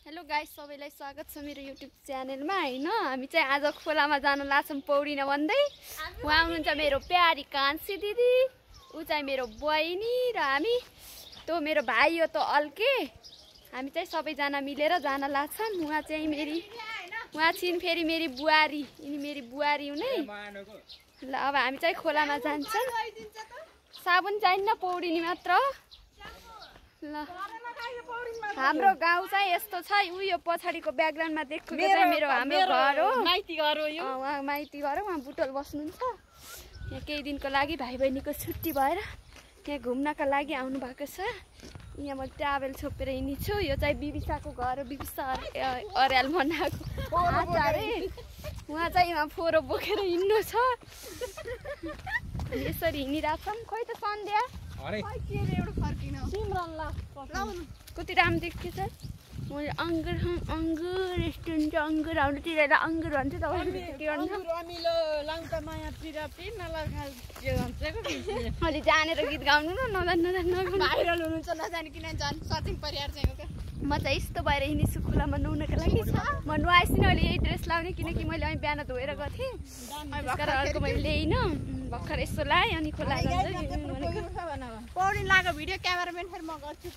Hello guys, सबैलाई स्वागत छ मेरो युट्युब च्यानलमा। हैन, हामी चाहिँ आज खोलामा जान लाग्छौं पौडिन भन्दै। उहाँ हुनुहुन्छ मेरो प्यारी कान्छी दिदी, उ चाहिँ मेरो बहिनी र हामी त्यो मेरो भाइ हो त अल्के। हामी चाहिँ सबैजना मिलेर जान लाग्छौं। उहाँ चाहिँ उहाँ छिन् फेरि मेरी बुहारी, यिनी मेरी बुहारी हुने। ल अब हामी चाहिँ खोलामा जान्छौं। साबुन चाहिन्न, पौडिनी मात्र। ल हाम्रो गाउँ चाहिँ यस्तो छ। उ यो पछाडीको ब्याकग्राउन्डमा देखेको चाहिँ हाम्रो घर हो, माइती घर हो यो। उहाँ माइती घर हो, उहाँ बुटोल बस्नुहुन्छ। यहाँ केही दिनको लागि भाइ बहिनीको छुट्टी भएर यहाँ घुम्नका लागि आउनु भएको छ। यहाँ म ट्राभल छोपेर हिँड्छु। यो चाहिँ बिबिसाको घर हो, बिबिसा अर्याल बनाएको आचारे। उहाँ चाहिँ यहाँ फोरो बोकेर हिँड्नु छ। यसरी हिँडिरहेछौँ। खोइ त सन्ध्या कति राम्रो देखिन्छ। मैले अङ्गुर रेस्टुरेन्ट अङ्गुर हाउनुतिर अङ्गुर भन्छ त। अलि जानेर गीत गाउनु न, नजान्नु भाइरल हुनुहुन्छ, नजानिकन जानु सर्चिङ परिहार चाहिँ हो क्या। म चाहिँ यस्तो भएर हिँड्छु खोलामा नुहाउनको लागि। म नुहाएपछि अहिले यही ड्रेस लाउने, किनकि मैले अहिले बिहान धोएर गएको थिएँ। भर्खर अर्को मैले ल्याइनँ, भर्खर यस्तो लाएँ अनि खोला पौडी लगाएको भिडियो क्यामेराम्यान फेरि म गर्छु।